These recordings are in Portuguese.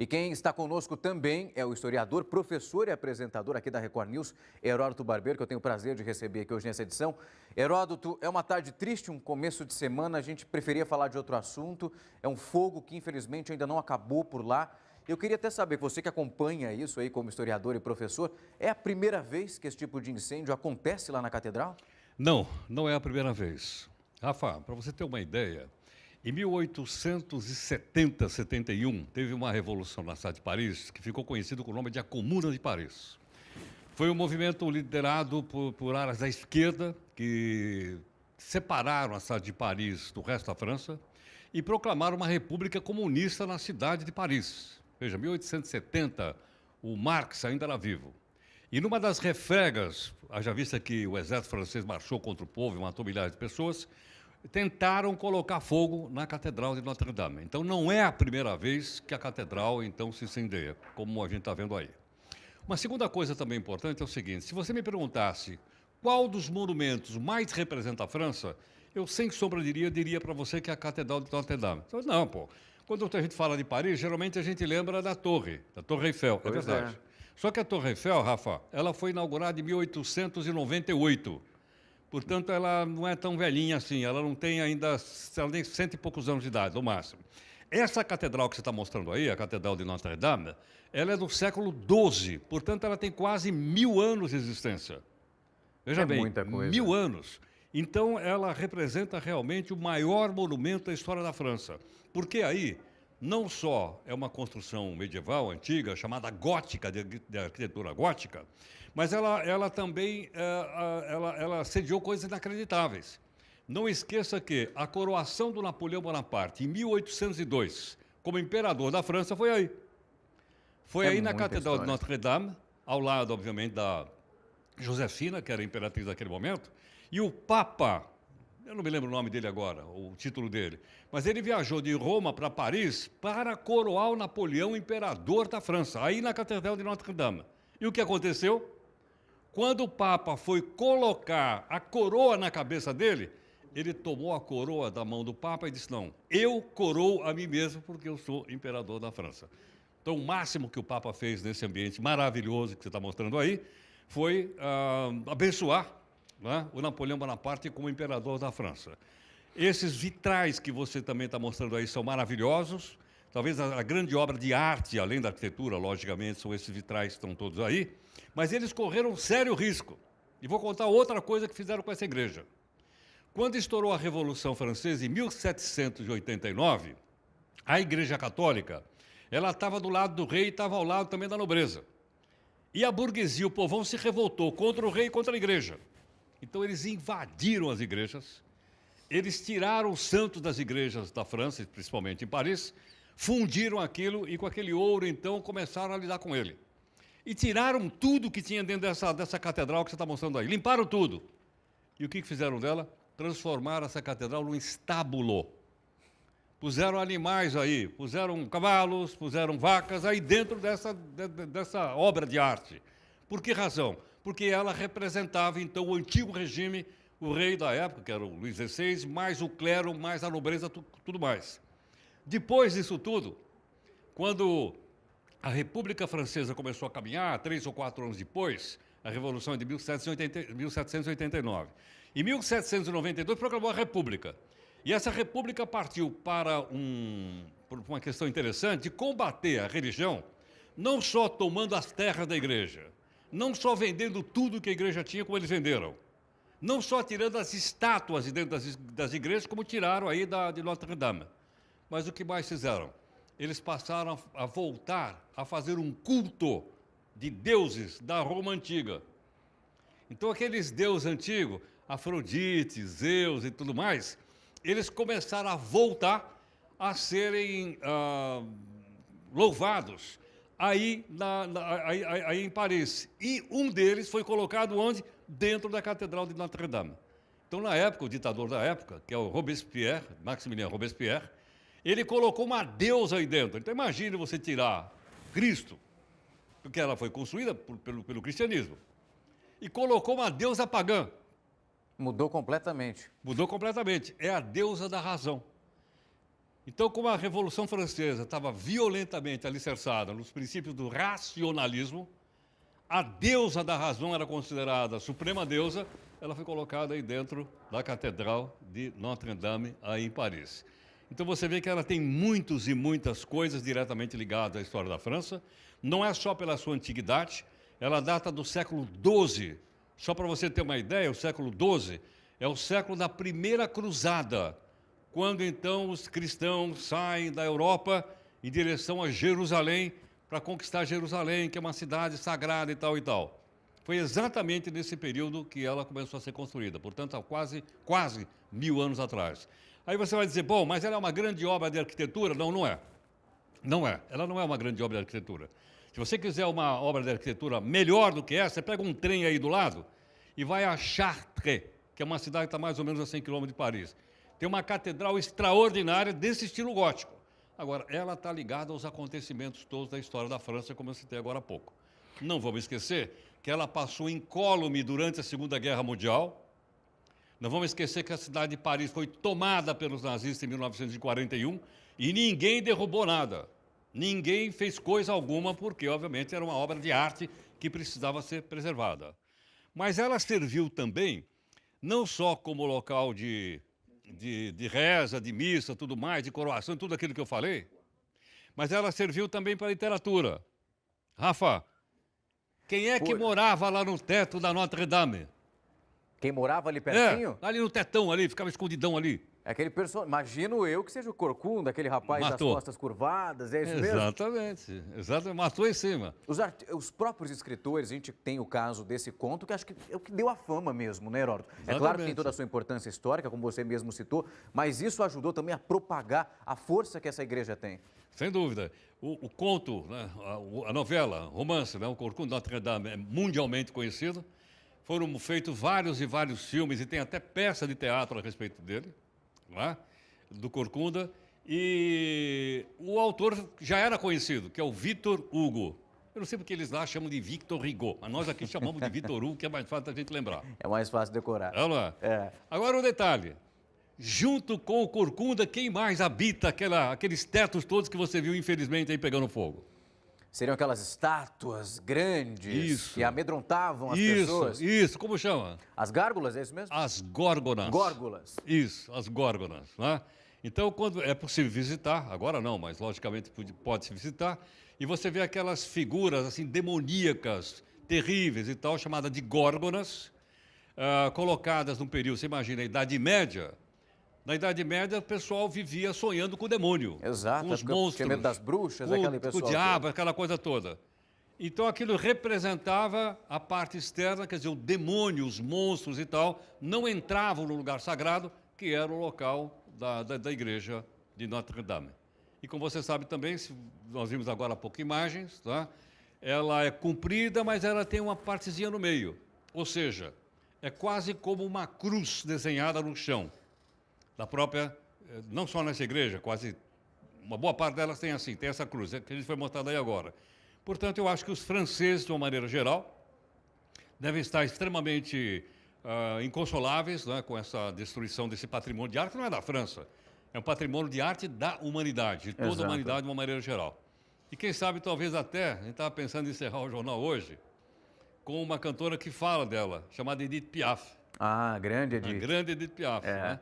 E quem está conosco também é o historiador, professor e apresentador aqui da Record News, Heródoto Barbeiro, que eu tenho o prazer de receber aqui hoje nessa edição. Heródoto, é uma tarde triste, um começo de semana, a gente preferia falar de outro assunto. É um fogo que infelizmente ainda não acabou por lá. Eu queria até saber, você que acompanha isso aí como historiador e professor, é a primeira vez que esse tipo de incêndio acontece lá na Catedral? Não, não é a primeira vez. Rafa, para você ter uma ideia, em 1870, 71, teve uma revolução na cidade de Paris que ficou conhecido com o nome de a Comuna de Paris. Foi um movimento liderado por áreas da esquerda que separaram a cidade de Paris do resto da França e proclamaram uma república comunista na cidade de Paris. Veja, 1870, o Marx ainda era vivo. E numa das refregas, haja vista que o exército francês marchou contra o povo e matou milhares de pessoas, tentaram colocar fogo na Catedral de Notre-Dame. Então, não é a primeira vez que a Catedral, então, se incendeia, como a gente está vendo aí. Uma segunda coisa também importante é o seguinte, se você me perguntasse qual dos monumentos mais representa a França, eu, sem sombra diria para você que é a Catedral de Notre-Dame. Então, não, pô. Quando a gente fala de Paris, geralmente a gente lembra da Torre Eiffel, é verdade. Só que a Torre Eiffel, Rafa, ela foi inaugurada em 1898. Portanto, ela não é tão velhinha assim, ela não tem ainda, ela tem 100 e poucos anos de idade, no máximo. Essa catedral que você está mostrando aí, a Catedral de Notre-Dame, ela é do século XII, portanto, ela tem quase 1000 anos de existência. Veja bem, muita coisa. 1000 anos. Então, ela representa realmente o maior monumento da história da França. Porque aí, não só é uma construção medieval, antiga, chamada gótica, de arquitetura gótica, mas ela também ela sediou coisas inacreditáveis. Não esqueça que a coroação do Napoleão Bonaparte, em 1802, como imperador da França, foi aí. Foi aí na Catedral de Notre-Dame, ao lado, obviamente, da Josefina, que era a imperatriz naquele momento, e o Papa, eu não me lembro o nome dele agora, o título dele, mas ele viajou de Roma para Paris para coroar o Napoleão imperador da França, aí na Catedral de Notre-Dame. E o que aconteceu? Quando o Papa foi colocar a coroa na cabeça dele, ele tomou a coroa da mão do Papa e disse, não, eu coroo a mim mesmo porque eu sou imperador da França. Então, o máximo que o Papa fez nesse ambiente maravilhoso que você está mostrando aí, foi abençoar, né, o Napoleão Bonaparte como imperador da França. Esses vitrais que você também está mostrando aí são maravilhosos. Talvez a grande obra de arte, além da arquitetura, logicamente, são esses vitrais que estão todos aí. Mas eles correram sério risco. E vou contar outra coisa que fizeram com essa igreja. Quando estourou a Revolução Francesa, em 1789, a Igreja Católica, ela estava do lado do rei e estava ao lado também da nobreza. E a burguesia, o povão, se revoltou contra o rei e contra a igreja. Então, eles invadiram as igrejas, eles tiraram os santos das igrejas da França, principalmente em Paris, fundiram aquilo e com aquele ouro, então, começaram a lidar com ele. E tiraram tudo que tinha dentro dessa catedral que você está mostrando aí. Limparam tudo. E o que fizeram dela? Transformaram essa catedral num estábulo. Puseram animais aí, puseram cavalos, puseram vacas aí dentro dessa obra de arte. Por que razão? Porque ela representava, então, o antigo regime, o rei da época, que era o Luís XVI, mais o clero, mais a nobreza, tudo mais. Depois disso tudo, quando a República Francesa começou a caminhar, 3 ou 4 anos depois, a Revolução é de 1789. Em 1792, proclamou a República. E essa República partiu para uma questão interessante de combater a religião, não só tomando as terras da igreja, não só vendendo tudo que a igreja tinha, como eles venderam, não só tirando as estátuas de dentro das igrejas, como tiraram aí de Notre-Dame. Mas o que mais fizeram? Eles passaram a voltar a fazer um culto de deuses da Roma Antiga. Então, aqueles deuses antigos, Afrodite, Zeus e tudo mais, eles começaram a voltar a serem louvados aí em Paris. E um deles foi colocado onde? Dentro da Catedral de Notre-Dame. Então, na época, o ditador da época, que é o Robespierre, Maximilien Robespierre, ele colocou uma deusa aí dentro. Então, imagine você tirar Cristo, porque ela foi construída pelo cristianismo, e colocou uma deusa pagã. Mudou completamente. Mudou completamente. É a deusa da razão. Então, como a Revolução Francesa estava violentamente alicerçada nos princípios do racionalismo, a deusa da razão era considerada a suprema deusa, ela foi colocada aí dentro da Catedral de Notre-Dame, aí em Paris. Então você vê que ela tem muitos e muitas coisas diretamente ligadas à história da França, não é só pela sua antiguidade, ela data do século XII. Só para você ter uma ideia, o século XII é o século da Primeira Cruzada, quando então os cristãos saem da Europa em direção a Jerusalém, para conquistar Jerusalém, que é uma cidade sagrada e tal e tal. Foi exatamente nesse período que ela começou a ser construída, portanto, há quase 1000 anos atrás. Aí você vai dizer, bom, mas ela é uma grande obra de arquitetura? Não, não é. Não é. Ela não é uma grande obra de arquitetura. Se você quiser uma obra de arquitetura melhor do que essa, você pega um trem aí do lado e vai a Chartres, que é uma cidade que está mais ou menos a 100 km de Paris. Tem uma catedral extraordinária desse estilo gótico. Agora, ela está ligada aos acontecimentos todos da história da França, como eu citei agora há pouco. Não vamos esquecer que ela passou incólume durante a Segunda Guerra Mundial. Não vamos esquecer que a cidade de Paris foi tomada pelos nazistas em 1941 e ninguém derrubou nada. Ninguém fez coisa alguma, porque, obviamente, era uma obra de arte que precisava ser preservada. Mas ela serviu também, não só como local de reza, de missa, tudo mais, de coroação, tudo aquilo que eu falei, mas ela serviu também para a literatura. Rafa, quem é que morava lá no teto da Notre-Dame? Quem morava ali pertinho? Ali no tetão, ali, ficava escondidão ali. É aquele personagem, imagino eu que seja o Corcunda, aquele rapaz das costas curvadas, é isso mesmo? Exatamente, matou em cima. Os próprios escritores, a gente tem o caso desse conto, que acho que é o que deu a fama mesmo, né, Heródoto? É claro que tem toda a sua importância histórica, como você mesmo citou, mas isso ajudou também a propagar a força que essa igreja tem. Sem dúvida. O conto, né, a novela, romance, né, o Corcunda de Notre-Dame é mundialmente conhecido. Foram feitos vários e vários filmes, e tem até peça de teatro a respeito dele. Né, do Corcunda, e o autor já era conhecido, que é o Victor Hugo. Eu não sei porque eles lá chamam de Victor Hugo, mas nós aqui chamamos de Victor Hugo, que é mais fácil da gente lembrar. É mais fácil decorar. É, não é? É. Agora um detalhe, junto com o Corcunda, quem mais habita aqueles tetos todos que você viu, infelizmente, aí pegando fogo? Seriam aquelas estátuas grandes que amedrontavam as pessoas. Isso, como chama? As gárgulas, é isso mesmo? As górgonas. Górgulas. Isso, as górgonas. Né? Então, quando é possível visitar, agora não, mas logicamente pode-se visitar, e você vê aquelas figuras assim demoníacas, terríveis e tal, chamadas de górgonas, colocadas num período, você imagina, a Idade Média. Na Idade Média, o pessoal vivia sonhando com o demônio. Exato. Com os monstros. Tinha medo das bruxas, com o diabo, aquela coisa toda. Então, aquilo representava a parte externa, quer dizer, o demônio, os monstros e tal, não entravam no lugar sagrado, que era o local da igreja de Notre-Dame. E como você sabe também, nós vimos agora há pouco imagens, tá? Ela é comprida, mas ela tem uma partezinha no meio. Ou seja, é quase como uma cruz desenhada no chão. Da própria, não só nessa igreja, quase uma boa parte delas tem assim, tem essa cruz, que a gente foi mostrado aí agora. Portanto, eu acho que os franceses, de uma maneira geral, devem estar extremamente inconsoláveis, né, com essa destruição desse patrimônio de arte, que não é da França, é um patrimônio de arte da humanidade, de toda a humanidade de uma maneira geral. E quem sabe, talvez até, a gente estava pensando em encerrar o jornal hoje, com uma cantora que fala dela, chamada Edith Piaf. Ah, grande Edith. A grande Edith Piaf, né?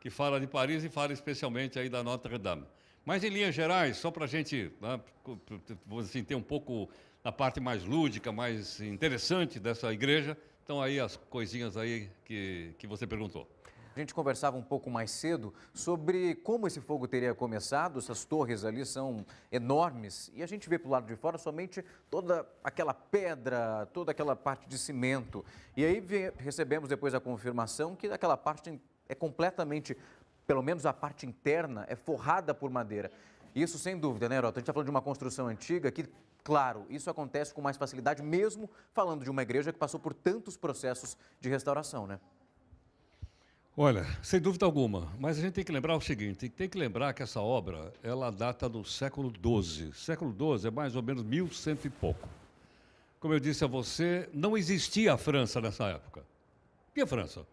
Que fala de Paris e fala especialmente aí da Notre-Dame. Mas, em linhas gerais, só para a gente, né, assim, ter um pouco a parte mais lúdica, mais interessante dessa igreja, então aí as coisinhas aí que você perguntou. A gente conversava um pouco mais cedo sobre como esse fogo teria começado, essas torres ali são enormes, e a gente vê para o lado de fora somente toda aquela pedra, toda aquela parte de cimento. E aí recebemos depois a confirmação que aquela parte é completamente, pelo menos a parte interna, é forrada por madeira. Isso sem dúvida, né, Heródoto? A gente está falando de uma construção antiga que, claro, isso acontece com mais facilidade, mesmo falando de uma igreja que passou por tantos processos de restauração, né? Olha, sem dúvida alguma, mas a gente tem que lembrar o seguinte, tem que lembrar que essa obra, ela data do século XII. Século XII é mais ou menos 1100 e pouco. Como eu disse a você, não existia a França nessa época. E a França?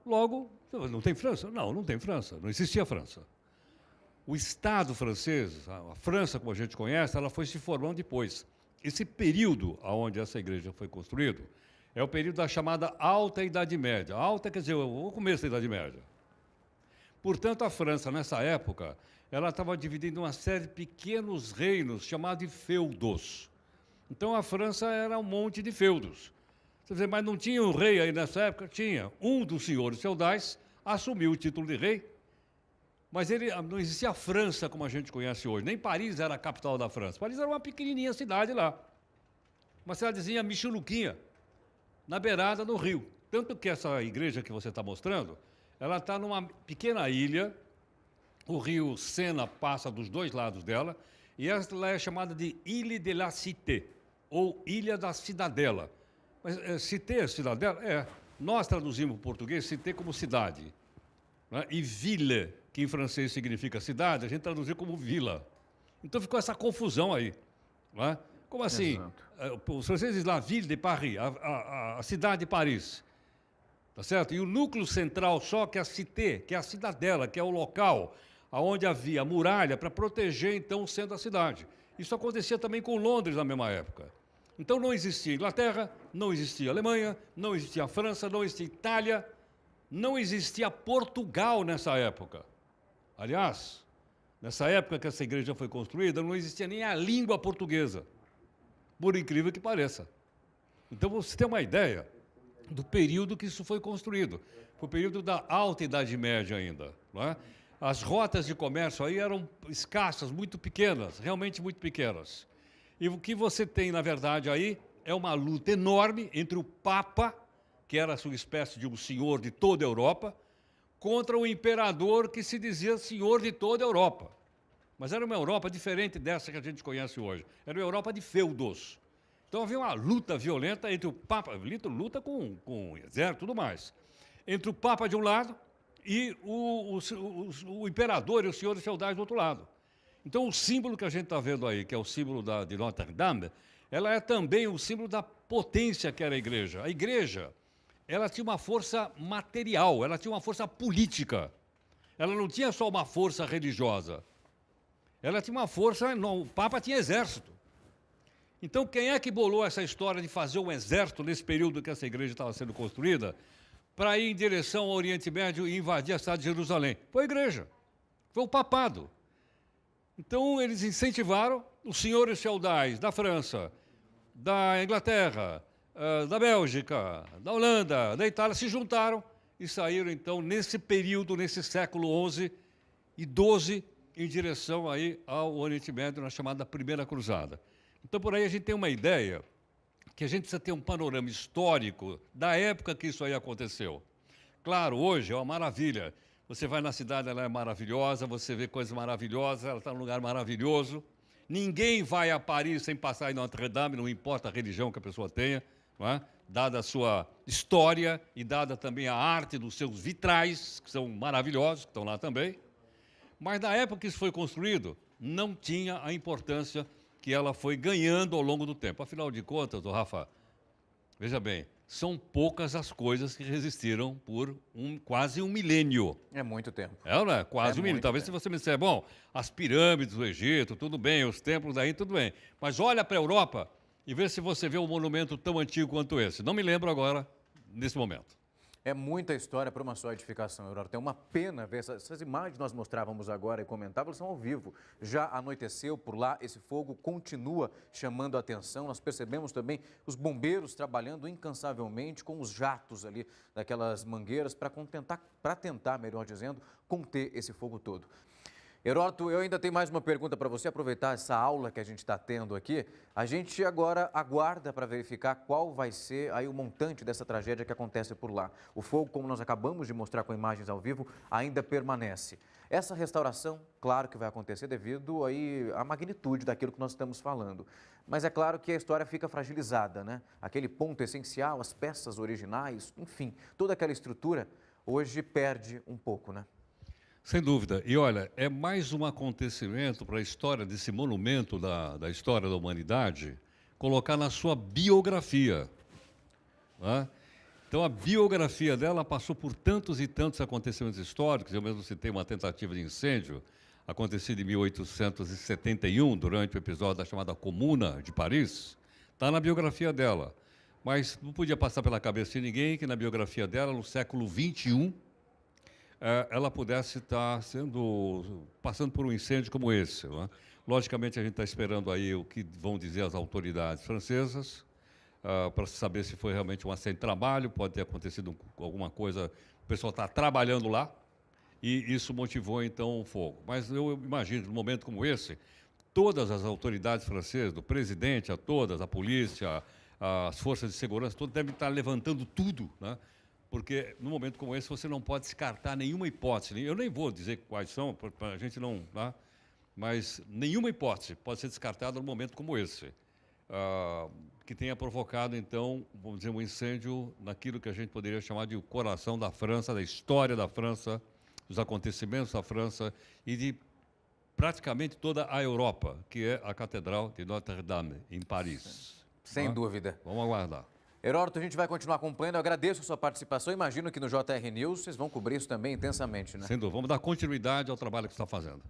Logo, não tem França? Não, não tem França, não existia França. O Estado francês, a França, como a gente conhece, ela foi se formando depois. Esse período onde essa igreja foi construída é o período da chamada Alta Idade Média. Alta quer dizer o começo da Idade Média. Portanto, a França, nessa época, ela estava dividida em uma série de pequenos reinos chamados de feudos. Então, a França era um monte de feudos. Quer dizer, mas não tinha um rei aí nessa época? Tinha. Um dos senhores feudais assumiu o título de rei, mas não existia a França como a gente conhece hoje. Nem Paris era a capital da França. Paris era uma pequenininha cidade lá. Uma cidadezinha michuluquinha, na beirada do rio. Tanto que essa igreja que você está mostrando, ela está numa pequena ilha, o rio Sena passa dos dois lados dela, e ela é chamada de Ile de la Cité, ou Ilha da Cidadela. Mas Cité, cidadela? É. Nós traduzimos em português Cité como cidade. Né? E ville, que em francês significa cidade, a gente traduziu como vila. Então ficou essa confusão aí. Né? Como assim? Os franceses dizem la ville de Paris, a cidade de Paris. Tá certo? E o núcleo central só, que é a cité, que é a cidadela, que é o local onde havia muralha para proteger, então, o centro da cidade. Isso acontecia também com Londres na mesma época. Então não existia Inglaterra, não existia Alemanha, não existia França, não existia Itália, não existia Portugal nessa época. Aliás, nessa época que essa igreja foi construída, não existia nem a língua portuguesa, por incrível que pareça. Então, você tem uma ideia do período que isso foi construído. Foi o período da Alta Idade Média ainda. Não é? As rotas de comércio aí eram escassas, muito pequenas, realmente muito pequenas. E o que você tem, na verdade, aí é uma luta enorme entre o Papa, que era a sua espécie de um senhor de toda a Europa, contra o imperador que se dizia senhor de toda a Europa. Mas era uma Europa diferente dessa que a gente conhece hoje. Era uma Europa de feudos. Então havia uma luta violenta entre o Papa, luta com o exército e tudo mais, entre o Papa de um lado e o imperador e os senhores feudais do outro lado. Então o símbolo que a gente está vendo aí, que é o símbolo de Notre Dame, ela é também o símbolo da potência que era a igreja. A igreja, ela tinha uma força material, ela tinha uma força política. Ela não tinha só uma força religiosa. Ela tinha uma força, não, o Papa tinha exército. Então, quem é que bolou essa história de fazer um exército nesse período que essa igreja estava sendo construída para ir em direção ao Oriente Médio e invadir a cidade de Jerusalém? Foi a igreja, foi o papado. Então, eles incentivaram os senhores feudais da França, da Inglaterra, da Bélgica, da Holanda, da Itália, se juntaram e saíram, então, nesse período, nesse século XI e XII, em direção aí ao Oriente Médio, na chamada Primeira Cruzada. Então, por aí a gente tem uma ideia que a gente precisa ter um panorama histórico da época que isso aí aconteceu. Claro, hoje é uma maravilha. Você vai na cidade, ela é maravilhosa, você vê coisas maravilhosas, ela está num lugar maravilhoso. Ninguém vai a Paris sem passar em Notre Dame, não importa a religião que a pessoa tenha, não é? Dada a sua história e dada também a arte dos seus vitrais, que são maravilhosos, que estão lá também. Mas na época que isso foi construído, não tinha a importância que ela foi ganhando ao longo do tempo. Afinal de contas, Rafa, veja bem, são poucas as coisas que resistiram por quase um milênio. É muito tempo. É, não é? Quase um milênio. Talvez tempo. Se você me disser, bom, as pirâmides do Egito, tudo bem, os templos aí, tudo bem. Mas olha para a Europa e vê se você vê um monumento tão antigo quanto esse. Não me lembro agora, nesse momento. É muita história para uma só edificação, Aurora. Tem uma pena ver essas imagens que nós mostrávamos agora e comentávamos, são ao vivo. Já anoiteceu por lá, esse fogo continua chamando a atenção. Nós percebemos também os bombeiros trabalhando incansavelmente com os jatos ali daquelas mangueiras para tentar, melhor dizendo, conter esse fogo todo. Heródoto, eu ainda tenho mais uma pergunta para você, aproveitar essa aula que a gente está tendo aqui. A gente agora aguarda para verificar qual vai ser aí o montante dessa tragédia que acontece por lá. O fogo, como nós acabamos de mostrar com imagens ao vivo, ainda permanece. Essa restauração, claro que vai acontecer devido aí à magnitude daquilo que nós estamos falando. Mas é claro que a história fica fragilizada, né? Aquele ponto essencial, as peças originais, enfim, toda aquela estrutura hoje perde um pouco, né? Sem dúvida. E olha, é mais um acontecimento para a história desse monumento da história da humanidade colocar na sua biografia. Né? Então, a biografia dela passou por tantos e tantos acontecimentos históricos. Eu mesmo citei uma tentativa de incêndio. acontecido em 1871, durante o episódio da chamada Comuna de Paris, está na biografia dela. Mas não podia passar pela cabeça de ninguém que na biografia dela, no século XXI, ela pudesse estar passando por um incêndio como esse. Não é? Logicamente, a gente está esperando aí o que vão dizer as autoridades francesas, para saber se foi realmente um acidente de trabalho, pode ter acontecido alguma coisa, o pessoal está trabalhando lá, e isso motivou, então, o fogo. Mas eu imagino, num momento como esse, todas as autoridades francesas, do presidente a todas, a polícia, as forças de segurança, todas devem estar levantando tudo, né? Porque, num momento como esse, você não pode descartar nenhuma hipótese. Eu nem vou dizer quais são, para a gente não... Tá? Mas nenhuma hipótese pode ser descartada num momento como esse, que tenha provocado, então, vamos dizer, um incêndio naquilo que a gente poderia chamar de o coração da França, da história da França, dos acontecimentos da França e de praticamente toda a Europa, que é a Catedral de Notre-Dame, em Paris. Sem dúvida. Vamos aguardar. Heródoto, a gente vai continuar acompanhando. Eu agradeço a sua participação. Imagino que no JR News vocês vão cobrir isso também intensamente, né? Sem dúvida. Vamos dar continuidade ao trabalho que você está fazendo.